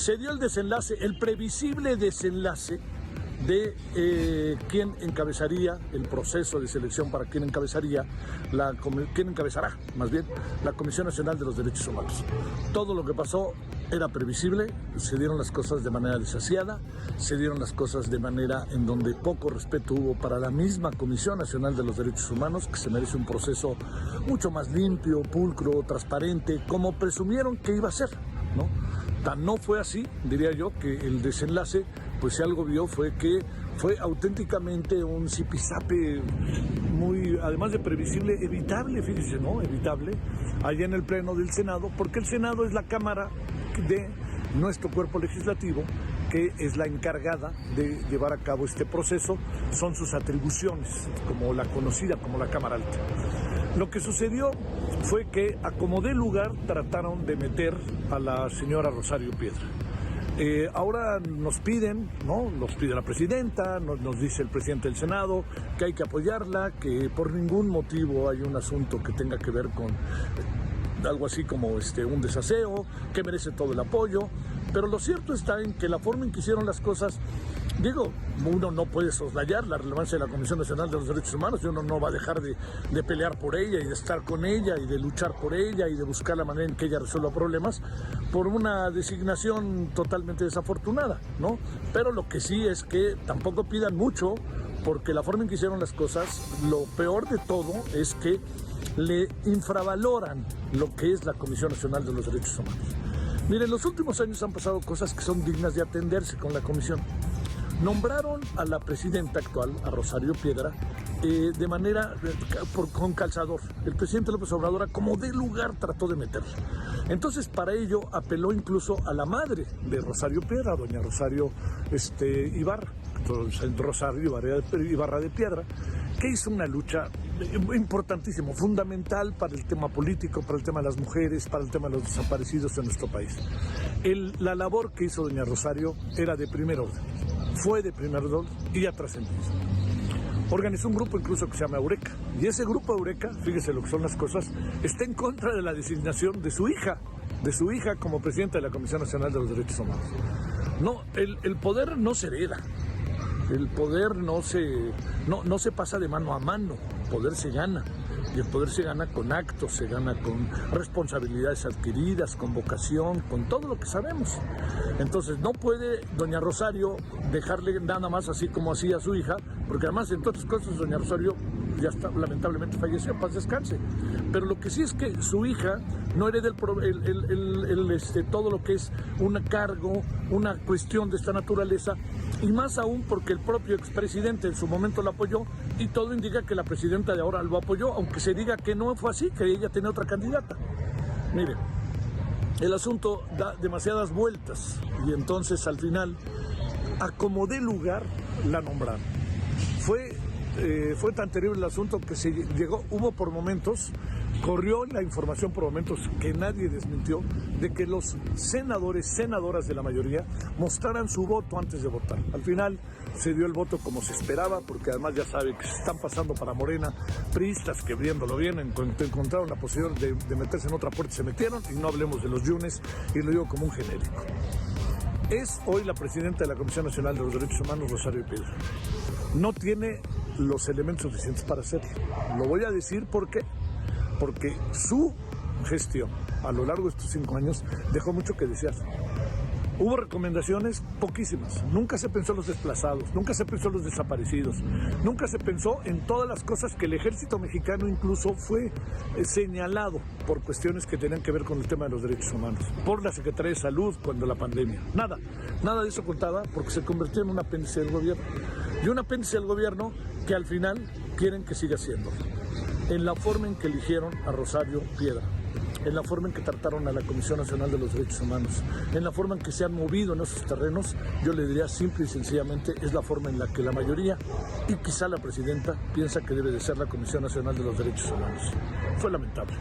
se dio el desenlace, el previsible desenlace de quién encabezaría el proceso de selección para quién encabezará más bien la Comisión Nacional de los Derechos Humanos. Todo lo que pasó era previsible, se dieron las cosas de manera desasiada, se dieron las cosas de manera en donde poco respeto hubo para la misma Comisión Nacional de los Derechos Humanos, que se merece un proceso mucho más limpio, pulcro, transparente, como presumieron que iba a ser, ¿no? Tan no fue así, diría yo, que el desenlace, pues si algo vio fue que fue auténticamente un zipizape muy, además de previsible, evitable, fíjese, ¿no? Evitable, allá en el Pleno del Senado, porque el Senado es la Cámara de nuestro cuerpo legislativo, que es la encargada de llevar a cabo este proceso, son sus atribuciones, como la conocida como la Cámara Alta. Lo que sucedió fue que a como de lugar trataron de meter a la señora Rosario Piedra. Ahora nos piden, ¿no? Nos pide la presidenta, nos dice el presidente del Senado que hay que apoyarla, que por ningún motivo hay un asunto que tenga que ver con algo así como un desaseo, que merece todo el apoyo, pero lo cierto está en que la forma en que hicieron las cosas, digo, uno no puede soslayar la relevancia de la Comisión Nacional de los Derechos Humanos y uno no va a dejar de pelear por ella y de estar con ella y de luchar por ella y de buscar la manera en que ella resuelva problemas por una designación totalmente desafortunada, ¿no? Pero lo que sí es que tampoco pidan mucho, porque la forma en que hicieron las cosas, lo peor de todo es que le infravaloran lo que es la Comisión Nacional de los Derechos Humanos. Miren, en los últimos años han pasado cosas que son dignas de atenderse con la comisión. Nombraron a la presidenta actual, a Rosario Piedra, de manera con calzador. El presidente López Obrador, como de lugar, trató de meterla. Entonces, para ello, apeló incluso a la madre de Rosario Piedra, doña Rosario Ibarra, Rosario Ibarra de Piedra, que hizo una lucha importantísima, fundamental para el tema político, para el tema de las mujeres, para el tema de los desaparecidos en nuestro país. La labor que hizo doña Rosario era de primer orden, fue de primer orden y ya trascendió. Organizó un grupo incluso que se llama Eureka, y ese grupo Eureka, fíjese lo que son las cosas, está en contra de la designación de su hija como presidenta de la Comisión Nacional de los Derechos Humanos. No, el poder no se hereda. El poder no se pasa de mano a mano, el poder se gana, y el poder se gana con actos, se gana con responsabilidades adquiridas, con vocación, con todo lo que sabemos. Entonces no puede doña Rosario dejarle nada más así como hacía a su hija, porque además en todas las cosas doña Rosario ya está, lamentablemente falleció, paz descanse. Pero lo que sí es que su hija no hereda todo lo que es un cargo, una cuestión de esta naturaleza, y más aún porque el propio expresidente en su momento la apoyó, y todo indica que la presidenta de ahora lo apoyó, aunque se diga que no fue así, que ella tenía otra candidata. Miren, el asunto da demasiadas vueltas, y entonces al final, a como de lugar, la nombraron. Fue tan terrible el asunto que hubo por momentos, corrió la información por momentos que nadie desmintió, de que los senadoras de la mayoría mostraran su voto antes de votar. Al final se dio el voto como se esperaba, porque además ya sabe que se están pasando para Morena, priistas que viéndolo bien encontraron la posibilidad de meterse en otra puerta y se metieron, y no hablemos de los yunes, y lo digo como un genérico. Es hoy la presidenta de la Comisión Nacional de los Derechos Humanos, Rosario Piedra. No tiene los elementos suficientes para hacerlo. Lo voy a decir porque su gestión a lo largo de estos 5 años dejó mucho que desear. Hubo recomendaciones poquísimas, nunca se pensó en los desplazados, nunca se pensó en los desaparecidos, nunca se pensó en todas las cosas que el ejército mexicano incluso fue señalado por cuestiones que tenían que ver con el tema de los derechos humanos, por la Secretaría de Salud cuando la pandemia. Nada de eso contaba, porque se convirtió en un apéndice del gobierno, y un apéndice del gobierno que al final quieren que siga siendo, en la forma en que eligieron a Rosario Piedra, en la forma en que trataron a la Comisión Nacional de los Derechos Humanos, en la forma en que se han movido en esos terrenos. Yo le diría simple y sencillamente, es la forma en la que la mayoría, y quizá la presidenta, piensa que debe de ser la Comisión Nacional de los Derechos Humanos. Fue lamentable.